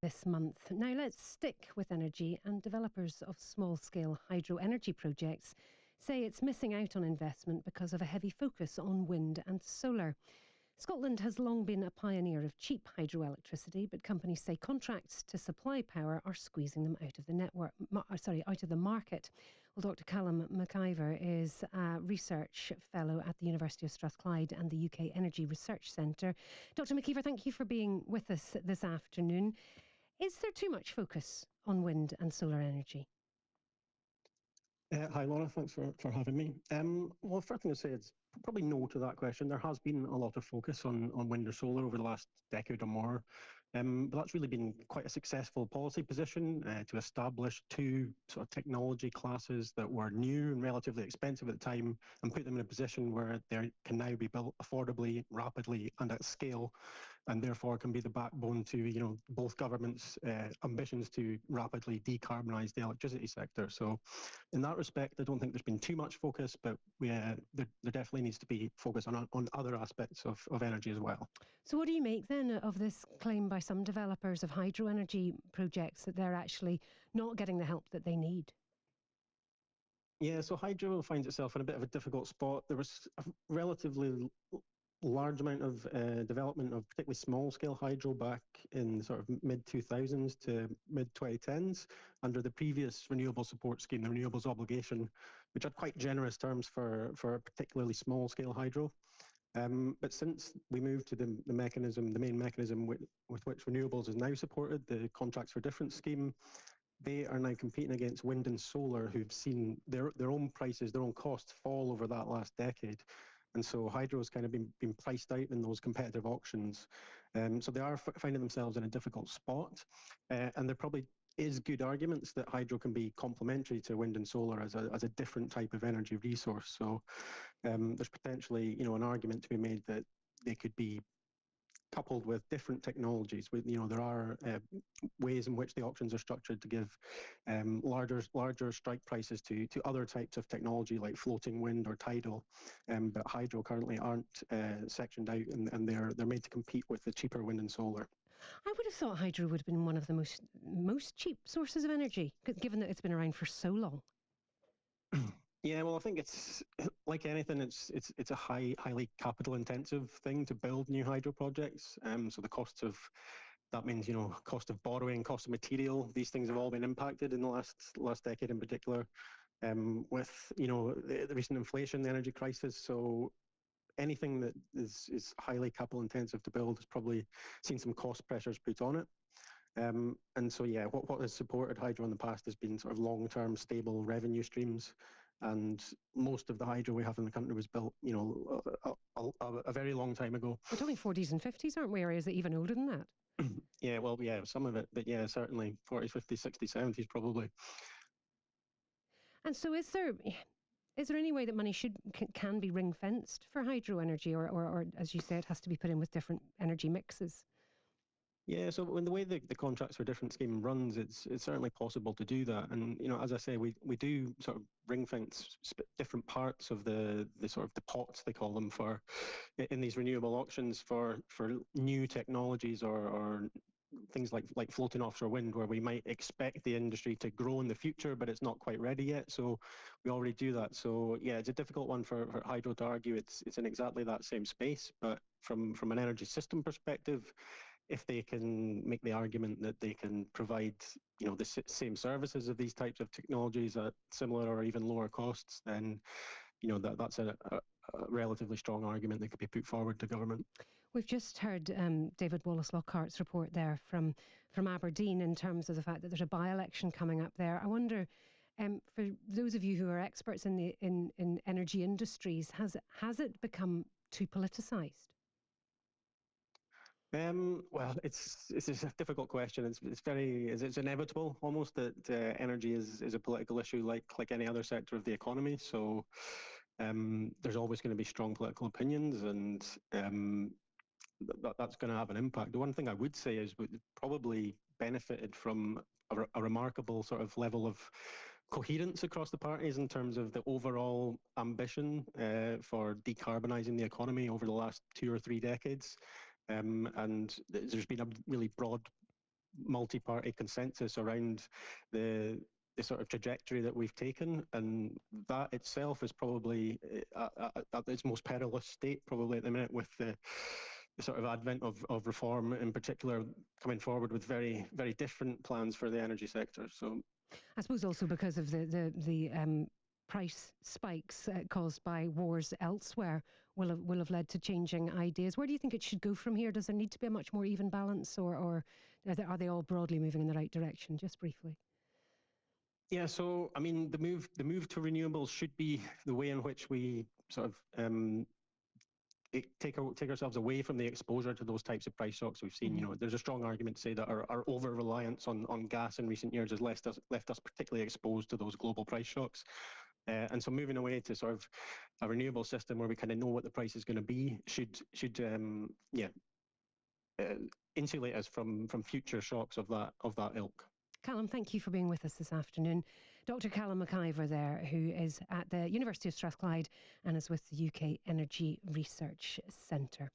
this month. Now let's stick with energy, and developers of small-scale hydro energy projects say it's missing out on investment because of a heavy focus on wind and solar. Scotland has long been a pioneer of cheap hydroelectricity, but companies say contracts to supply power are squeezing them out of the market. Well, Dr. Callum MacIver is a research fellow at the University of Strathclyde and the UKERC Research Centre. Dr. MacIver, thank you for being with us this afternoon. Is there too much focus on wind and solar energy? Hi, Laura. Thanks for having me. Well, first thing to say is probably no to that question. There has been a lot of focus on wind or solar over the last decade or more. But that's really been quite a successful policy position to establish two sort of technology classes that were new and relatively expensive at the time, and put them in a position where they can now be built affordably, rapidly, and at scale, and therefore can be the backbone to both governments' ambitions to rapidly decarbonise the electricity sector. So, in that respect, I don't think there's been too much focus, but there definitely needs to be focus on other aspects of energy as well. So what do you make then of this claim by some developers of hydro energy projects that they're actually not getting the help that they need? Yeah, so hydro finds itself in a bit of a difficult spot. There was a relatively large amount of development of particularly small-scale hydro back in sort of mid-2000s to mid-2010s under the previous renewable support scheme, the Renewables Obligation, which had quite generous terms for particularly small-scale hydro. But since we moved to the main mechanism with which renewables is now supported, the Contracts for Difference scheme, they are now competing against wind and solar, who've seen their own prices, their own costs fall over that last decade. And so hydro has kind of been priced out in those competitive auctions. So they are finding themselves in a difficult spot. And there probably is good arguments that hydro can be complementary to wind and solar as a different type of energy resource. So there's potentially, an argument to be made that they could be coupled with different technologies. There are ways in which the auctions are structured to give larger strike prices to other types of technology like floating wind or tidal, but hydro currently aren't sectioned out, and they're made to compete with the cheaper wind and solar. I would have thought hydro would have been one of the most cheap sources of energy, given that it's been around for so long. Yeah, well, I think it's like anything. It's a highly capital intensive thing to build new hydro projects. So the costs of that means cost of borrowing, cost of material. These things have all been impacted in the last decade in particular, with the recent inflation, the energy crisis. So anything that is highly capital intensive to build has probably seen some cost pressures put on it. And so, yeah, what has supported hydro in the past has been sort of long-term stable revenue streams. And most of the hydro we have in the country was built, a very long time ago. We're talking 40s and 50s, aren't we? Or is it even older than that? Yeah, well, yeah, some of it. But yeah, certainly 40s, 50s, 60s, 70s probably. And so is there any way that money can be ring-fenced for hydro energy, or as you say, it has to be put in with different energy mixes? Yeah, so in the way the Contracts for Difference scheme runs, it's certainly possible to do that. And, as I say, we do sort of ring fence different parts of the sort of the pots, they call them, for in these renewable auctions for new technologies or things like floating offshore wind, where we might expect the industry to grow in the future, but it's not quite ready yet. So we already do that. So yeah, it's a difficult one for hydro to argue it's in exactly that same space. But from an energy system perspective, if they can make the argument that they can provide, the same services of these types of technologies at similar or even lower costs, then, that's a relatively strong argument that could be put forward to government. We've just heard David Wallace-Lockhart's report there from Aberdeen in terms of the fact that there's a by-election coming up there. I wonder, for those of you who are experts in energy industries, has it become too politicised? Well, it's a difficult question. It's inevitable almost that energy is a political issue like any other sector of the economy. So there's always going to be strong political opinions, and that's going to have an impact. The one thing I would say is we probably benefited from a remarkable sort of level of coherence across the parties in terms of the overall ambition for decarbonising the economy over the last 2 or 3 decades. And there's been a really broad multi-party consensus around the sort of trajectory that we've taken, and that itself is probably at its most perilous state probably at the minute, with the sort of advent of reform in particular coming forward with very, very different plans for the energy sector. So I suppose also because of the price spikes caused by wars elsewhere will have led to changing ideas. Where do you think it should go from here? Does there need to be a much more even balance, or are they all broadly moving in the right direction? Just briefly. Yeah, so I mean, the move to renewables should be the way in which we sort of take ourselves away from the exposure to those types of price shocks we've seen. There's a strong argument to say that our over reliance on gas in recent years has left us particularly exposed to those global price shocks. And so moving away to sort of a renewable system where we kind of know what the price is going to be should insulate us from future shocks of that ilk. Callum, thank you for being with us this afternoon. Dr. Callum MacIver there, who is at the University of Strathclyde and is with the UK Energy Research Centre.